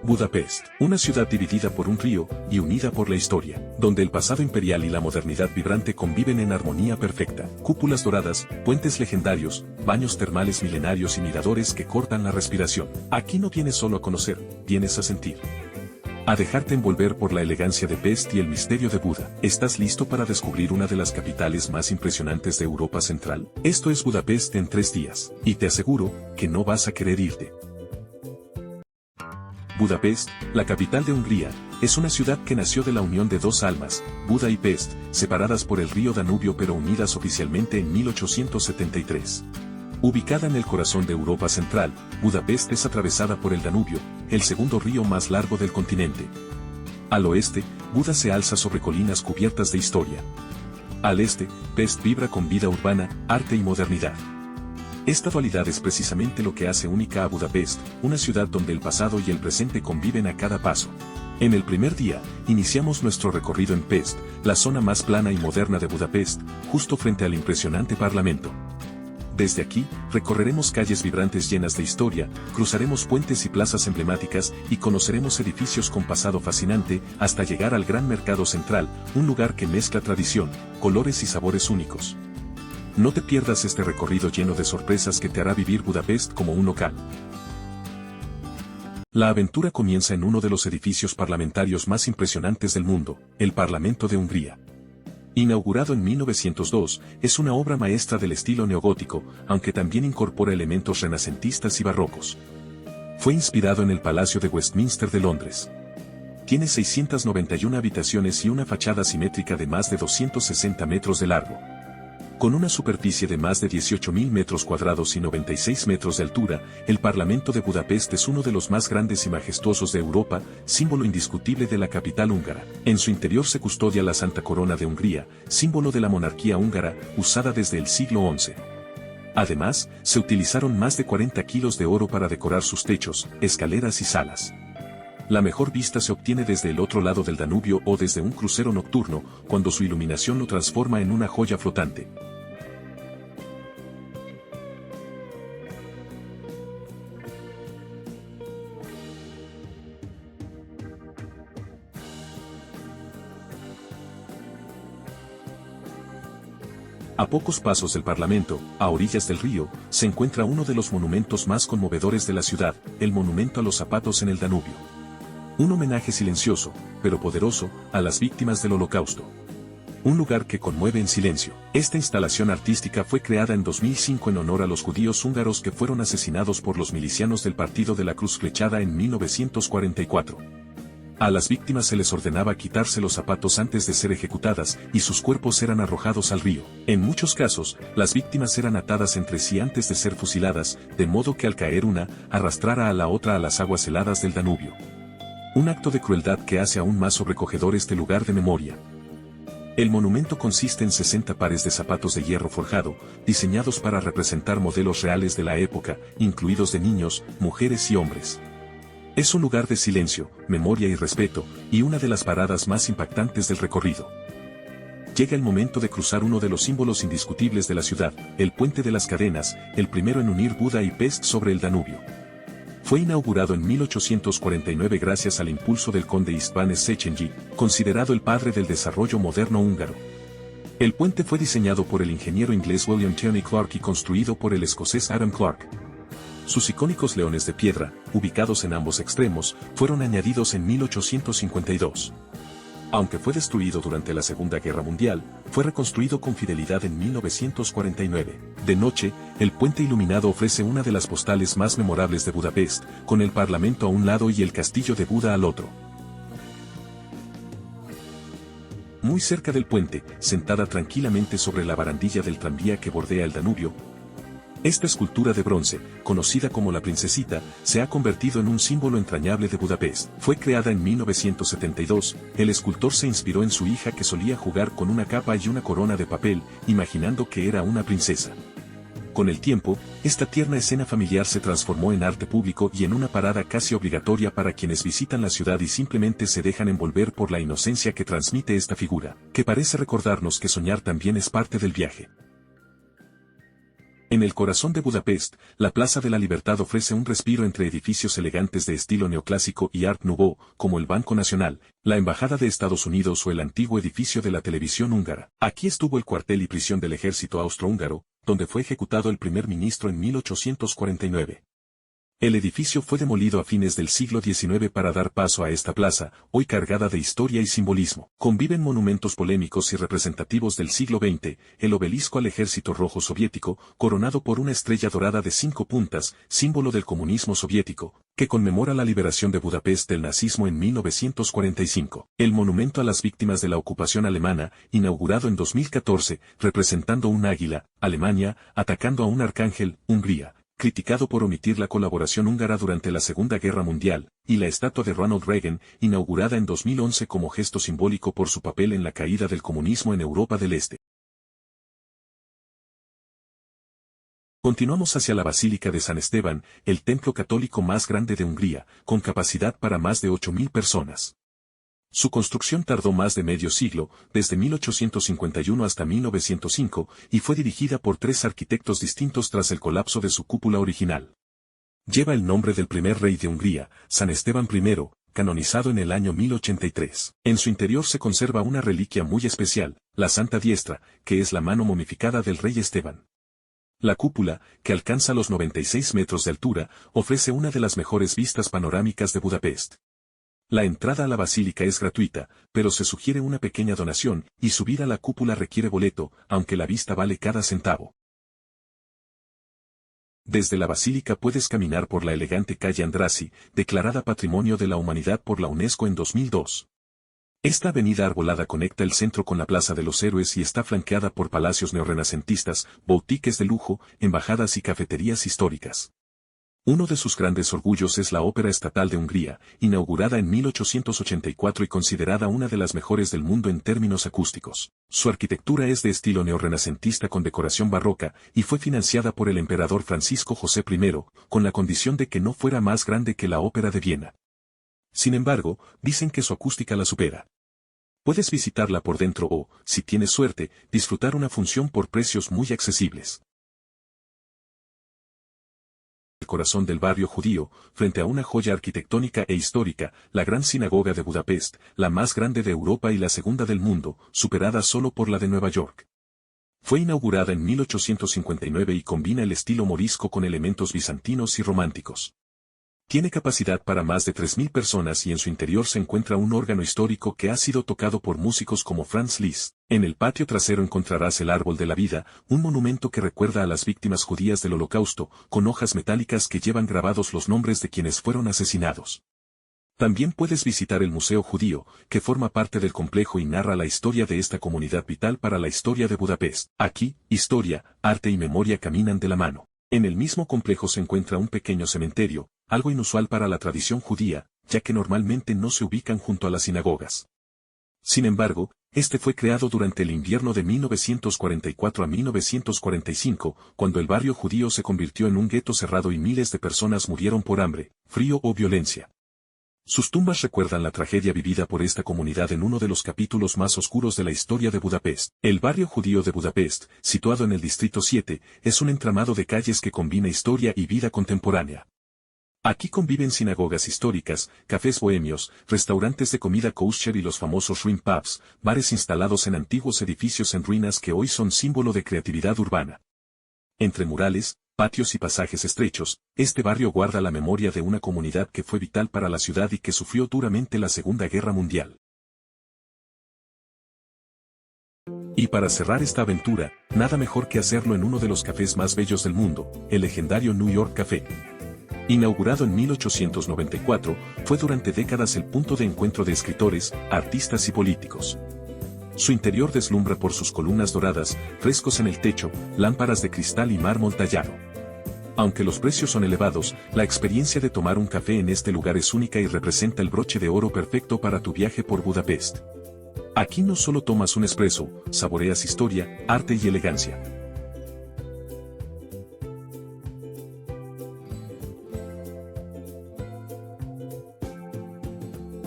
Budapest, una ciudad dividida por un río y unida por la historia, donde el pasado imperial y la modernidad vibrante conviven en armonía perfecta. Cúpulas doradas, puentes legendarios, baños termales milenarios y miradores que cortan la respiración. Aquí no vienes solo a conocer, vienes a sentir. A dejarte envolver por la elegancia de Pest y el misterio de Buda. ¿Estás listo para descubrir una de las capitales más impresionantes de Europa Central? Esto es Budapest en 3 días, y te aseguro que no vas a querer irte. Budapest, la capital de Hungría, es una ciudad que nació de la unión de dos almas, Buda y Pest, separadas por el río Danubio pero unidas oficialmente en 1873. Ubicada en el corazón de Europa Central, Budapest es atravesada por el Danubio, el segundo río más largo del continente. Al oeste, Buda se alza sobre colinas cubiertas de historia. Al este, Pest vibra con vida urbana, arte y modernidad. Esta dualidad es precisamente lo que hace única a Budapest, una ciudad donde el pasado y el presente conviven a cada paso. En el primer día, iniciamos nuestro recorrido en Pest, la zona más plana y moderna de Budapest, justo frente al impresionante Parlamento. Desde aquí, recorreremos calles vibrantes llenas de historia, cruzaremos puentes y plazas emblemáticas y conoceremos edificios con pasado fascinante hasta llegar al gran mercado central, un lugar que mezcla tradición, colores y sabores únicos. No te pierdas este recorrido lleno de sorpresas que te hará vivir Budapest como un local. La aventura comienza en uno de los edificios parlamentarios más impresionantes del mundo, el Parlamento de Hungría. Inaugurado en 1902, es una obra maestra del estilo neogótico, aunque también incorpora elementos renacentistas y barrocos. Fue inspirado en el Palacio de Westminster de Londres. Tiene 691 habitaciones y una fachada simétrica de más de 260 metros de largo. Con una superficie de más de 18.000 metros cuadrados y 96 metros de altura, el Parlamento de Budapest es uno de los más grandes y majestuosos de Europa, símbolo indiscutible de la capital húngara. En su interior se custodia la Santa Corona de Hungría, símbolo de la monarquía húngara, usada desde el siglo XI. Además, se utilizaron más de 40 kilos de oro para decorar sus techos, escaleras y salas. La mejor vista se obtiene desde el otro lado del Danubio o desde un crucero nocturno, cuando su iluminación lo transforma en una joya flotante. A pocos pasos del Parlamento, a orillas del río, se encuentra uno de los monumentos más conmovedores de la ciudad, el Monumento a los Zapatos en el Danubio. Un homenaje silencioso, pero poderoso, a las víctimas del Holocausto. Un lugar que conmueve en silencio. Esta instalación artística fue creada en 2005 en honor a los judíos húngaros que fueron asesinados por los milicianos del Partido de la Cruz Flechada en 1944. A las víctimas se les ordenaba quitarse los zapatos antes de ser ejecutadas y sus cuerpos eran arrojados al río. En muchos casos, las víctimas eran atadas entre sí antes de ser fusiladas, de modo que al caer una, arrastrara a la otra a las aguas heladas del Danubio. Un acto de crueldad que hace aún más sobrecogedor este lugar de memoria. El monumento consiste en 60 pares de zapatos de hierro forjado, diseñados para representar modelos reales de la época, incluidos de niños, mujeres y hombres. Es un lugar de silencio, memoria y respeto, y una de las paradas más impactantes del recorrido. Llega el momento de cruzar uno de los símbolos indiscutibles de la ciudad, el Puente de las Cadenas, el primero en unir Buda y Pest sobre el Danubio. Fue inaugurado en 1849 gracias al impulso del conde István Széchenyi, considerado el padre del desarrollo moderno húngaro. El puente fue diseñado por el ingeniero inglés William Tony Clark y construido por el escocés Adam Clark. Sus icónicos leones de piedra, ubicados en ambos extremos, fueron añadidos en 1852. Aunque fue destruido durante la Segunda Guerra Mundial, fue reconstruido con fidelidad en 1949. De noche, el puente iluminado ofrece una de las postales más memorables de Budapest, con el Parlamento a un lado y el castillo de Buda al otro. Muy cerca del puente, sentada tranquilamente sobre la barandilla del tranvía que bordea el Danubio, esta escultura de bronce, conocida como la Princesita, se ha convertido en un símbolo entrañable de Budapest. Fue creada en 1972, el escultor se inspiró en su hija que solía jugar con una capa y una corona de papel, imaginando que era una princesa. Con el tiempo, esta tierna escena familiar se transformó en arte público y en una parada casi obligatoria para quienes visitan la ciudad y simplemente se dejan envolver por la inocencia que transmite esta figura, que parece recordarnos que soñar también es parte del viaje. En el corazón de Budapest, la Plaza de la Libertad ofrece un respiro entre edificios elegantes de estilo neoclásico y Art Nouveau, como el Banco Nacional, la Embajada de Estados Unidos o el antiguo edificio de la televisión húngara. Aquí estuvo el cuartel y prisión del ejército austrohúngaro, donde fue ejecutado el primer ministro en 1849. El edificio fue demolido a fines del siglo XIX para dar paso a esta plaza, hoy cargada de historia y simbolismo. Conviven monumentos polémicos y representativos del siglo XX, el obelisco al Ejército Rojo Soviético, coronado por una estrella dorada de 5 puntas, símbolo del comunismo soviético, que conmemora la liberación de Budapest del nazismo en 1945. El monumento a las víctimas de la ocupación alemana, inaugurado en 2014, representando un águila, Alemania, atacando a un arcángel, Hungría, criticado por omitir la colaboración húngara durante la Segunda Guerra Mundial, y la estatua de Ronald Reagan, inaugurada en 2011 como gesto simbólico por su papel en la caída del comunismo en Europa del Este. Continuamos hacia la Basílica de San Esteban, el templo católico más grande de Hungría, con capacidad para más de 8.000 personas. Su construcción tardó más de medio siglo, desde 1851 hasta 1905, y fue dirigida por 3 arquitectos distintos tras el colapso de su cúpula original. Lleva el nombre del primer rey de Hungría, San Esteban I, canonizado en el año 1083. En su interior se conserva una reliquia muy especial, la Santa Diestra, que es la mano momificada del rey Esteban. La cúpula, que alcanza los 96 metros de altura, ofrece una de las mejores vistas panorámicas de Budapest. La entrada a la basílica es gratuita, pero se sugiere una pequeña donación, y subir a la cúpula requiere boleto, aunque la vista vale cada centavo. Desde la basílica puedes caminar por la elegante calle Andrassy, declarada Patrimonio de la Humanidad por la UNESCO en 2002. Esta avenida arbolada conecta el centro con la Plaza de los Héroes y está flanqueada por palacios neorrenacentistas, boutiques de lujo, embajadas y cafeterías históricas. Uno de sus grandes orgullos es la Ópera Estatal de Hungría, inaugurada en 1884 y considerada una de las mejores del mundo en términos acústicos. Su arquitectura es de estilo neorrenacentista con decoración barroca, y fue financiada por el emperador Francisco José I, con la condición de que no fuera más grande que la Ópera de Viena. Sin embargo, dicen que su acústica la supera. Puedes visitarla por dentro o, si tienes suerte, disfrutar una función por precios muy accesibles. El corazón del barrio judío, frente a una joya arquitectónica e histórica, la Gran Sinagoga de Budapest, la más grande de Europa y la segunda del mundo, superada solo por la de Nueva York. Fue inaugurada en 1859 y combina el estilo morisco con elementos bizantinos y románticos. Tiene capacidad para más de 3.000 personas y en su interior se encuentra un órgano histórico que ha sido tocado por músicos como Franz Liszt. En el patio trasero encontrarás el Árbol de la Vida, un monumento que recuerda a las víctimas judías del Holocausto, con hojas metálicas que llevan grabados los nombres de quienes fueron asesinados. También puedes visitar el Museo Judío, que forma parte del complejo y narra la historia de esta comunidad vital para la historia de Budapest. Aquí, historia, arte y memoria caminan de la mano. En el mismo complejo se encuentra un pequeño cementerio, algo inusual para la tradición judía, ya que normalmente no se ubican junto a las sinagogas. Sin embargo, este fue creado durante el invierno de 1944 a 1945, cuando el barrio judío se convirtió en un gueto cerrado y miles de personas murieron por hambre, frío o violencia. Sus tumbas recuerdan la tragedia vivida por esta comunidad en uno de los capítulos más oscuros de la historia de Budapest. El barrio judío de Budapest, situado en el Distrito 7, es un entramado de calles que combina historia y vida contemporánea. Aquí conviven sinagogas históricas, cafés bohemios, restaurantes de comida kosher y los famosos shrimp pubs, bares instalados en antiguos edificios en ruinas que hoy son símbolo de creatividad urbana. Entre murales, patios y pasajes estrechos, este barrio guarda la memoria de una comunidad que fue vital para la ciudad y que sufrió duramente la Segunda Guerra Mundial. Y para cerrar esta aventura, nada mejor que hacerlo en uno de los cafés más bellos del mundo, el legendario New York Café. Inaugurado en 1894, fue durante décadas el punto de encuentro de escritores, artistas y políticos. Su interior deslumbra por sus columnas doradas, frescos en el techo, lámparas de cristal y mármol tallado. Aunque los precios son elevados, la experiencia de tomar un café en este lugar es única y representa el broche de oro perfecto para tu viaje por Budapest. Aquí no solo tomas un espresso, saboreas historia, arte y elegancia.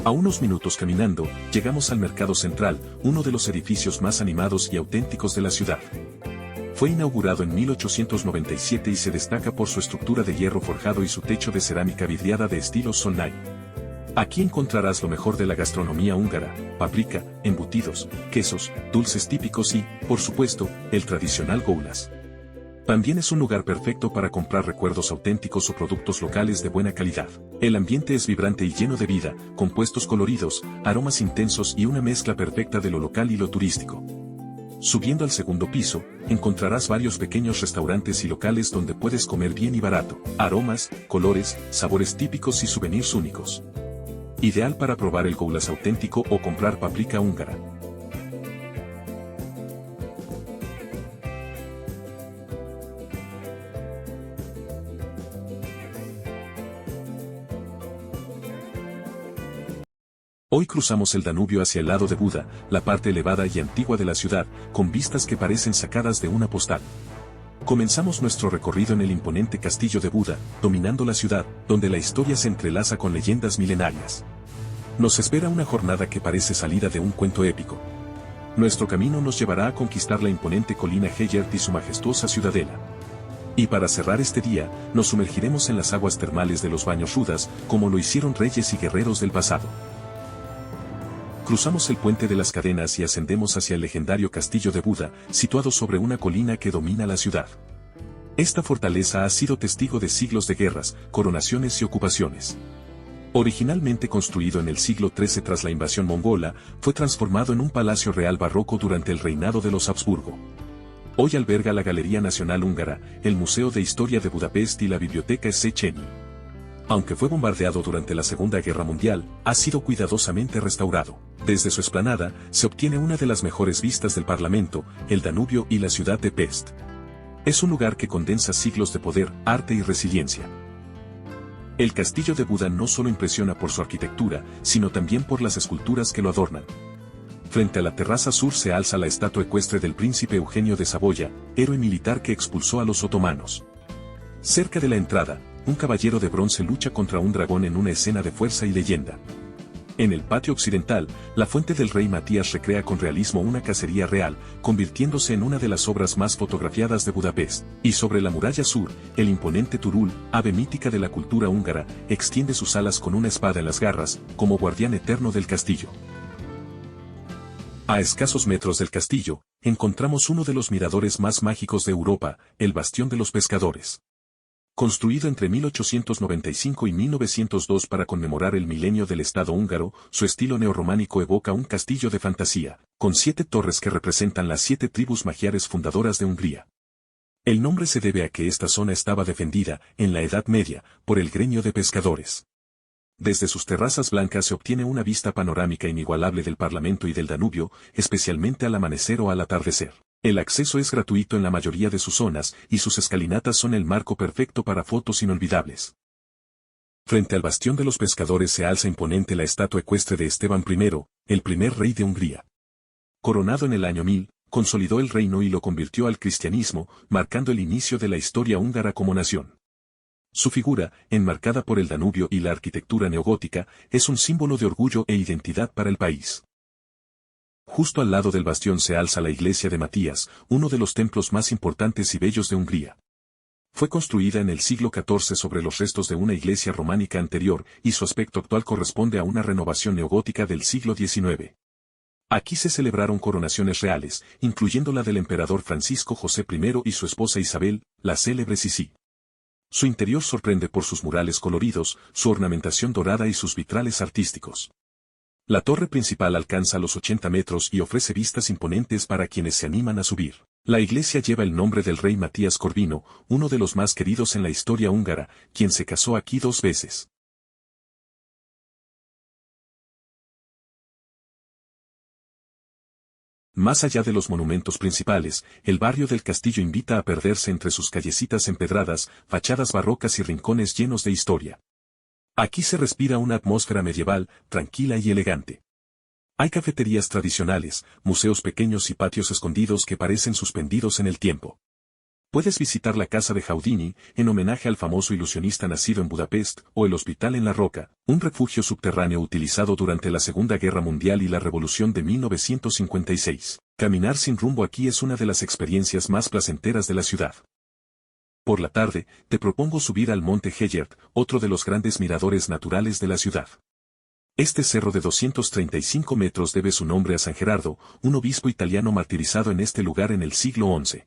A unos minutos caminando, llegamos al Mercado Central, uno de los edificios más animados y auténticos de la ciudad. Fue inaugurado en 1897 y se destaca por su estructura de hierro forjado y su techo de cerámica vidriada de estilo Solnay. Aquí encontrarás lo mejor de la gastronomía húngara: paprika, embutidos, quesos, dulces típicos y, por supuesto, el tradicional goulash. También es un lugar perfecto para comprar recuerdos auténticos o productos locales de buena calidad. El ambiente es vibrante y lleno de vida, con puestos coloridos, aromas intensos y una mezcla perfecta de lo local y lo turístico. Subiendo al segundo piso, encontrarás varios pequeños restaurantes y locales donde puedes comer bien y barato. Aromas, colores, sabores típicos y souvenirs únicos. Ideal para probar el goulash auténtico o comprar paprika húngara. Hoy cruzamos el Danubio hacia el lado de Buda, la parte elevada y antigua de la ciudad, con vistas que parecen sacadas de una postal. Comenzamos nuestro recorrido en el imponente castillo de Buda, dominando la ciudad, donde la historia se entrelaza con leyendas milenarias. Nos espera una jornada que parece salida de un cuento épico. Nuestro camino nos llevará a conquistar la imponente colina Hejert y su majestuosa ciudadela. Y para cerrar este día, nos sumergiremos en las aguas termales de los Baños Rudas, como lo hicieron reyes y guerreros del pasado. Cruzamos el puente de las cadenas y ascendemos hacia el legendario castillo de Buda, situado sobre una colina que domina la ciudad. Esta fortaleza ha sido testigo de siglos de guerras, coronaciones y ocupaciones. Originalmente construido en el siglo XIII tras la invasión mongola, fue transformado en un palacio real barroco durante el reinado de los Habsburgo. Hoy alberga la Galería Nacional Húngara, el Museo de Historia de Budapest y la Biblioteca Széchenyi. Aunque fue bombardeado durante la Segunda Guerra Mundial, ha sido cuidadosamente restaurado. Desde su explanada, se obtiene una de las mejores vistas del Parlamento, el Danubio y la ciudad de Pest. Es un lugar que condensa siglos de poder, arte y resiliencia. El castillo de Buda no solo impresiona por su arquitectura, sino también por las esculturas que lo adornan. Frente a la terraza sur se alza la estatua ecuestre del príncipe Eugenio de Saboya, héroe militar que expulsó a los otomanos. Cerca de la entrada, un caballero de bronce lucha contra un dragón en una escena de fuerza y leyenda. En el patio occidental, la fuente del rey Matías recrea con realismo una cacería real, convirtiéndose en una de las obras más fotografiadas de Budapest. Y sobre la muralla sur, el imponente Turul, ave mítica de la cultura húngara, extiende sus alas con una espada en las garras, como guardián eterno del castillo. A escasos metros del castillo, encontramos uno de los miradores más mágicos de Europa, el Bastión de los Pescadores. Construido entre 1895 y 1902 para conmemorar el milenio del Estado húngaro, su estilo neorrománico evoca un castillo de fantasía, con 7 torres que representan las 7 tribus magiares fundadoras de Hungría. El nombre se debe a que esta zona estaba defendida, en la Edad Media, por el gremio de pescadores. Desde sus terrazas blancas se obtiene una vista panorámica inigualable del Parlamento y del Danubio, especialmente al amanecer o al atardecer. El acceso es gratuito en la mayoría de sus zonas, y sus escalinatas son el marco perfecto para fotos inolvidables. Frente al Bastión de los Pescadores se alza imponente la estatua ecuestre de Esteban I, el primer rey de Hungría. Coronado en el año 1000, consolidó el reino y lo convirtió al cristianismo, marcando el inicio de la historia húngara como nación. Su figura, enmarcada por el Danubio y la arquitectura neogótica, es un símbolo de orgullo e identidad para el país. Justo al lado del bastión se alza la iglesia de Matías, uno de los templos más importantes y bellos de Hungría. Fue construida en el siglo XIV sobre los restos de una iglesia románica anterior, y su aspecto actual corresponde a una renovación neogótica del siglo XIX. Aquí se celebraron coronaciones reales, incluyendo la del emperador Francisco José I y su esposa Isabel, la célebre Sisi. Su interior sorprende por sus murales coloridos, su ornamentación dorada y sus vitrales artísticos. La torre principal alcanza los 80 metros y ofrece vistas imponentes para quienes se animan a subir. La iglesia lleva el nombre del rey Matías Corvino, uno de los más queridos en la historia húngara, quien se casó aquí 2 veces. Más allá de los monumentos principales, el barrio del castillo invita a perderse entre sus callecitas empedradas, fachadas barrocas y rincones llenos de historia. Aquí se respira una atmósfera medieval, tranquila y elegante. Hay cafeterías tradicionales, museos pequeños y patios escondidos que parecen suspendidos en el tiempo. Puedes visitar la casa de Houdini, en homenaje al famoso ilusionista nacido en Budapest, o el Hospital en la Roca, un refugio subterráneo utilizado durante la Segunda Guerra Mundial y la Revolución de 1956. Caminar sin rumbo aquí es una de las experiencias más placenteras de la ciudad. Por la tarde, te propongo subir al Monte Hellert, otro de los grandes miradores naturales de la ciudad. Este cerro de 235 metros debe su nombre a San Gerardo, un obispo italiano martirizado en este lugar en el siglo XI.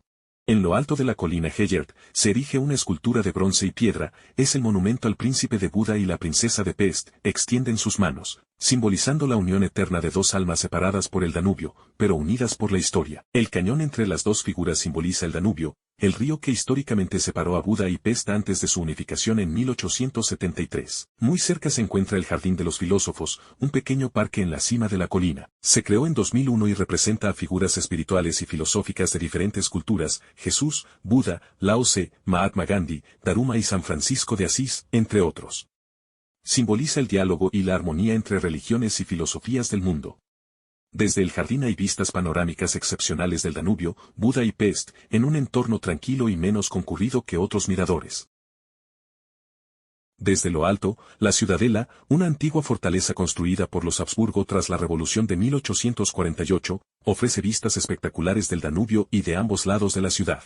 En lo alto de la colina Hellert, se erige una escultura de bronce y piedra, es el monumento al príncipe de Buda y la princesa de Pest, extienden sus manos, simbolizando la unión eterna de dos almas separadas por el Danubio, pero unidas por la historia. El cañón entre las dos figuras simboliza el Danubio, el río que históricamente separó a Buda y Pest antes de su unificación en 1873. Muy cerca se encuentra el Jardín de los Filósofos, un pequeño parque en la cima de la colina. Se creó en 2001 y representa a figuras espirituales y filosóficas de diferentes culturas, Jesús, Buda, Lao Tse, Mahatma Gandhi, Daruma y San Francisco de Asís, entre otros. Simboliza el diálogo y la armonía entre religiones y filosofías del mundo. Desde el jardín hay vistas panorámicas excepcionales del Danubio, Buda y Pest, en un entorno tranquilo y menos concurrido que otros miradores. Desde lo alto, la Ciudadela, una antigua fortaleza construida por los Habsburgo tras la Revolución de 1848, ofrece vistas espectaculares del Danubio y de ambos lados de la ciudad.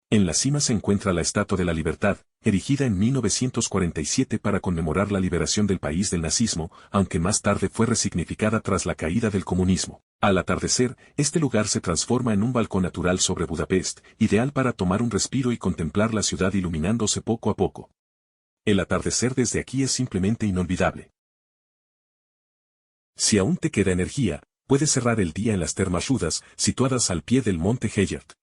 En la cima se encuentra la Estatua de la Libertad, erigida en 1947 para conmemorar la liberación del país del nazismo, aunque más tarde fue resignificada tras la caída del comunismo. Al atardecer, este lugar se transforma en un balcón natural sobre Budapest, ideal para tomar un respiro y contemplar la ciudad iluminándose poco a poco. El atardecer desde aquí es simplemente inolvidable. Si aún te queda energía, puedes cerrar el día en las termas rudas, situadas al pie del monte Hellert.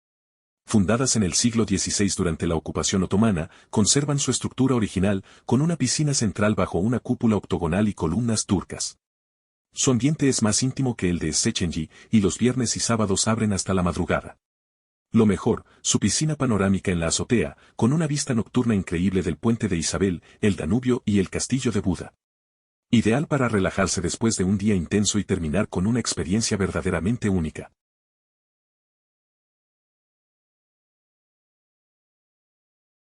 Fundadas en el siglo XVI durante la ocupación otomana, conservan su estructura original, con una piscina central bajo una cúpula octogonal y columnas turcas. Su ambiente es más íntimo que el de Széchenyi, y los viernes y sábados abren hasta la madrugada. Lo mejor, su piscina panorámica en la azotea, con una vista nocturna increíble del puente de Isabel, el Danubio y el castillo de Buda. Ideal para relajarse después de un día intenso y terminar con una experiencia verdaderamente única.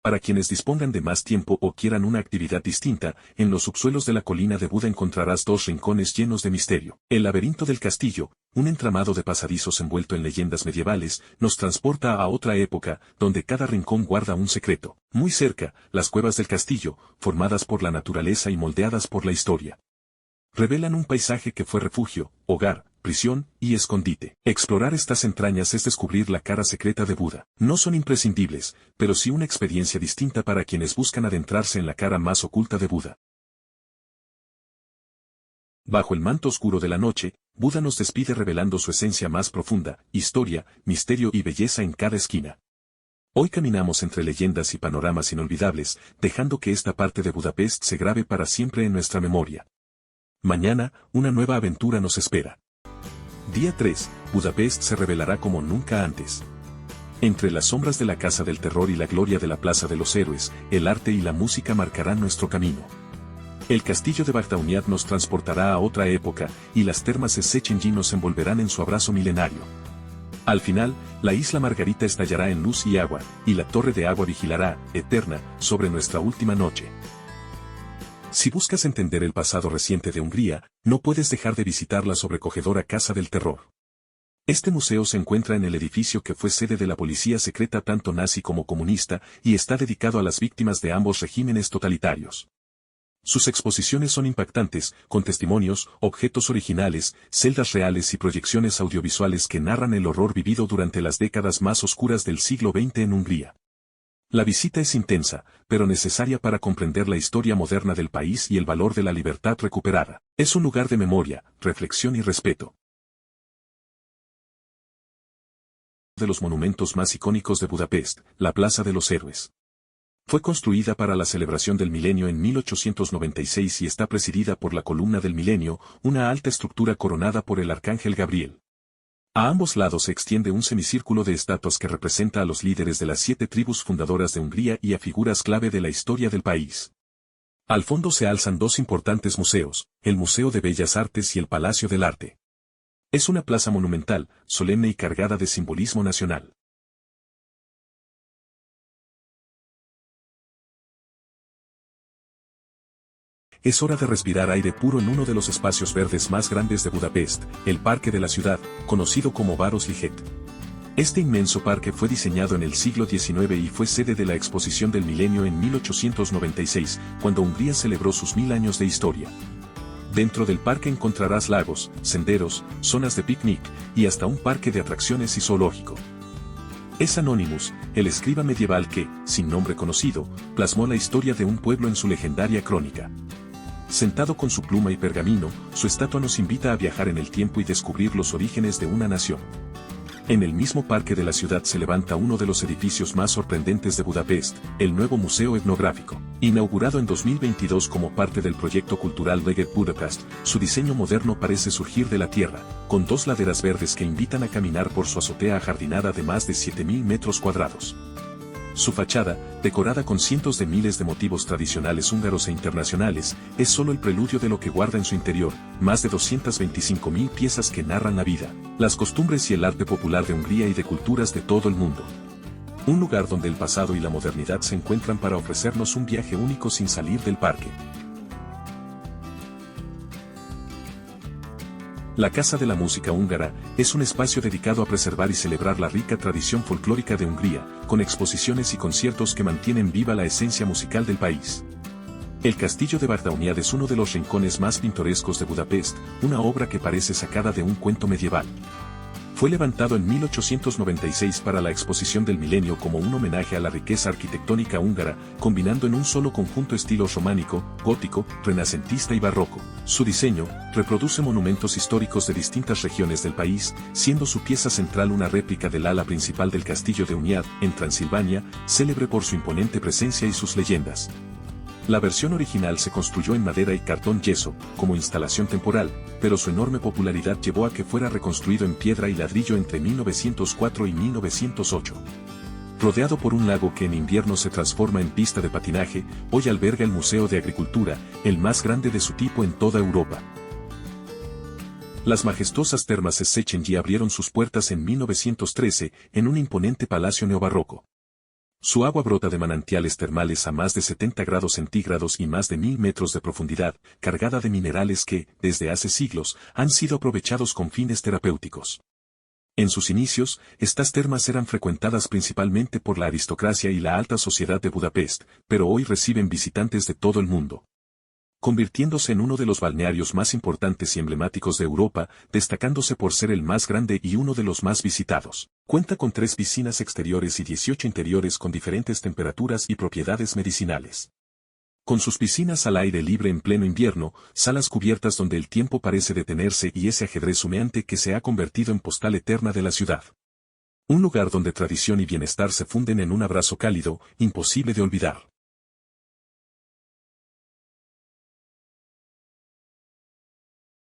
Para quienes dispongan de más tiempo o quieran una actividad distinta, en los subsuelos de la colina de Buda encontrarás dos rincones llenos de misterio. El laberinto del castillo, un entramado de pasadizos envuelto en leyendas medievales, nos transporta a otra época, donde cada rincón guarda un secreto. Muy cerca, las cuevas del castillo, formadas por la naturaleza y moldeadas por la historia. Revelan un paisaje que fue refugio, hogar, prisión y escondite. Explorar estas entrañas es descubrir la cara secreta de Buda. No son imprescindibles, pero sí una experiencia distinta para quienes buscan adentrarse en la cara más oculta de Buda. Bajo el manto oscuro de la noche, Buda nos despide revelando su esencia más profunda, historia, misterio y belleza en cada esquina. Hoy caminamos entre leyendas y panoramas inolvidables, dejando que esta parte de Budapest se grabe para siempre en nuestra memoria. Mañana, una nueva aventura nos espera. Día 3, Budapest se revelará como nunca antes. Entre las sombras de la Casa del Terror y la gloria de la Plaza de los Héroes, el arte y la música marcarán nuestro camino. El castillo de Bagdauniad nos transportará a otra época, y las termas de Széchenyi nos envolverán en su abrazo milenario. Al final, la isla Margarita estallará en luz y agua, y la torre de agua vigilará, eterna, sobre nuestra última noche. Si buscas entender el pasado reciente de Hungría, no puedes dejar de visitar la sobrecogedora Casa del Terror. Este museo se encuentra en el edificio que fue sede de la policía secreta tanto nazi como comunista y está dedicado a las víctimas de ambos regímenes totalitarios. Sus exposiciones son impactantes, con testimonios, objetos originales, celdas reales y proyecciones audiovisuales que narran el horror vivido durante las décadas más oscuras del siglo XX en Hungría. La visita es intensa, pero necesaria para comprender la historia moderna del país y el valor de la libertad recuperada. Es un lugar de memoria, reflexión y respeto. De los monumentos más icónicos de Budapest, la Plaza de los Héroes. Fue construida para la celebración del milenio en 1896 y está presidida por la Columna del Milenio, una alta estructura coronada por el Arcángel Gabriel. A ambos lados se extiende un semicírculo de estatuas que representa a los líderes de las 7 tribus fundadoras de Hungría y a figuras clave de la historia del país. Al fondo se alzan dos importantes museos, el Museo de Bellas Artes y el Palacio del Arte. Es una plaza monumental, solemne y cargada de simbolismo nacional. Es hora de respirar aire puro en uno de los espacios verdes más grandes de Budapest, el Parque de la Ciudad, conocido como Városliget. Este inmenso parque fue diseñado en el siglo XIX y fue sede de la Exposición del Milenio en 1896, cuando Hungría celebró sus 1000 años de historia. Dentro del parque encontrarás lagos, senderos, zonas de picnic, y hasta un parque de atracciones y zoológico. Es Anonymous, el escriba medieval que, sin nombre conocido, plasmó la historia de un pueblo en su legendaria crónica. Sentado con su pluma y pergamino, su estatua nos invita a viajar en el tiempo y descubrir los orígenes de una nación. En el mismo parque de la ciudad se levanta uno de los edificios más sorprendentes de Budapest, el nuevo Museo Etnográfico. Inaugurado en 2022 como parte del proyecto cultural Liget Budapest, su diseño moderno parece surgir de la tierra, con 2 laderas verdes que invitan a caminar por su azotea ajardinada de más de 7.000 metros cuadrados. Su fachada, decorada con cientos de miles de motivos tradicionales húngaros e internacionales, es solo el preludio de lo que guarda en su interior, más de 225.000 piezas que narran la vida, las costumbres y el arte popular de Hungría y de culturas de todo el mundo. Un lugar donde el pasado y la modernidad se encuentran para ofrecernos un viaje único sin salir del parque. La Casa de la Música Húngara es un espacio dedicado a preservar y celebrar la rica tradición folclórica de Hungría, con exposiciones y conciertos que mantienen viva la esencia musical del país. El Castillo de Bardauniad es uno de los rincones más pintorescos de Budapest, una obra que parece sacada de un cuento medieval. Fue levantado en 1896 para la Exposición del Milenio como un homenaje a la riqueza arquitectónica húngara, combinando en un solo conjunto estilos románico, gótico, renacentista y barroco. Su diseño reproduce monumentos históricos de distintas regiones del país, siendo su pieza central una réplica del ala principal del Castillo de Uniad, en Transilvania, célebre por su imponente presencia y sus leyendas. La versión original se construyó en madera y cartón yeso, como instalación temporal, pero su enorme popularidad llevó a que fuera reconstruido en piedra y ladrillo entre 1904 y 1908. Rodeado por un lago que en invierno se transforma en pista de patinaje, hoy alberga el Museo de Agricultura, el más grande de su tipo en toda Europa. Las majestuosas termas Széchenyi abrieron sus puertas en 1913, en un imponente palacio neobarroco. Su agua brota de manantiales termales a más de 70 grados centígrados y más de 1000 metros de profundidad, cargada de minerales que, desde hace siglos, han sido aprovechados con fines terapéuticos. En sus inicios, estas termas eran frecuentadas principalmente por la aristocracia y la alta sociedad de Budapest, pero hoy reciben visitantes de todo el mundo, convirtiéndose en uno de los balnearios más importantes y emblemáticos de Europa, destacándose por ser el más grande y uno de los más visitados. Cuenta con 3 piscinas exteriores y 18 interiores con diferentes temperaturas y propiedades medicinales. Con sus piscinas al aire libre en pleno invierno, salas cubiertas donde el tiempo parece detenerse y ese ajedrez humeante que se ha convertido en postal eterna de la ciudad. Un lugar donde tradición y bienestar se funden en un abrazo cálido, imposible de olvidar.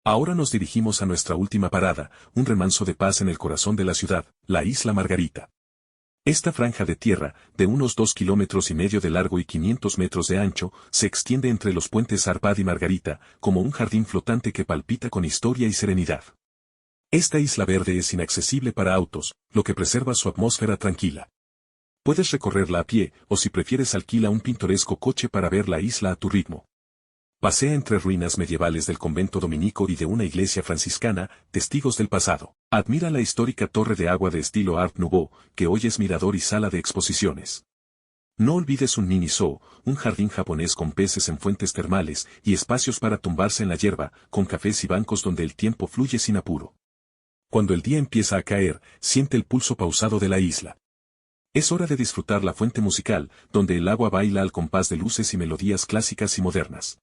Ahora nos dirigimos a nuestra última parada, un remanso de paz en el corazón de la ciudad, la Isla Margarita. Esta franja de tierra, de unos 2,5 kilómetros de largo y 500 metros de ancho, se extiende entre los puentes Arpad y Margarita, como un jardín flotante que palpita con historia y serenidad. Esta isla verde es inaccesible para autos, lo que preserva su atmósfera tranquila. Puedes recorrerla a pie, o si prefieres alquila un pintoresco coche para ver la isla a tu ritmo. Pasea entre ruinas medievales del convento dominico y de una iglesia franciscana, testigos del pasado. Admira la histórica torre de agua de estilo Art Nouveau, que hoy es mirador y sala de exposiciones. No olvides un mini zoo, un jardín japonés con peces en fuentes termales y espacios para tumbarse en la hierba, con cafés y bancos donde el tiempo fluye sin apuro. Cuando el día empieza a caer, siente el pulso pausado de la isla. Es hora de disfrutar la fuente musical, donde el agua baila al compás de luces y melodías clásicas y modernas.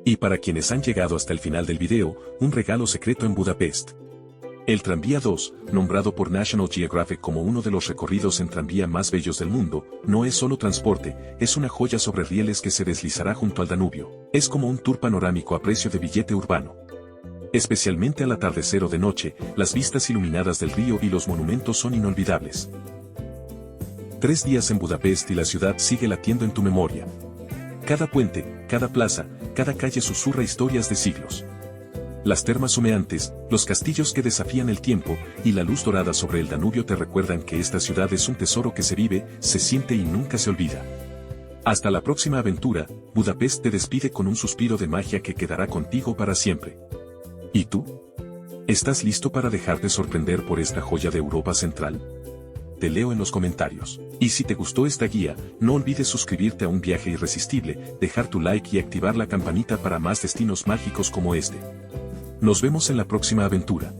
Y para quienes han llegado hasta el final del video, un regalo secreto en Budapest. El Tranvía 2, nombrado por National Geographic como uno de los recorridos en tranvía más bellos del mundo, no es solo transporte, es una joya sobre rieles que se deslizará junto al Danubio. Es como un tour panorámico a precio de billete urbano. Especialmente al atardecer o de noche, las vistas iluminadas del río y los monumentos son inolvidables. 3 días en Budapest y la ciudad sigue latiendo en tu memoria. Cada puente, cada plaza, cada calle susurra historias de siglos. Las termas humeantes, los castillos que desafían el tiempo, y la luz dorada sobre el Danubio te recuerdan que esta ciudad es un tesoro que se vive, se siente y nunca se olvida. Hasta la próxima aventura, Budapest te despide con un suspiro de magia que quedará contigo para siempre. ¿Y tú? ¿Estás listo para dejarte sorprender por esta joya de Europa Central? Te leo en los comentarios. Y si te gustó esta guía, no olvides suscribirte a Un Viaje Irresistible, dejar tu like y activar la campanita para más destinos mágicos como este. Nos vemos en la próxima aventura.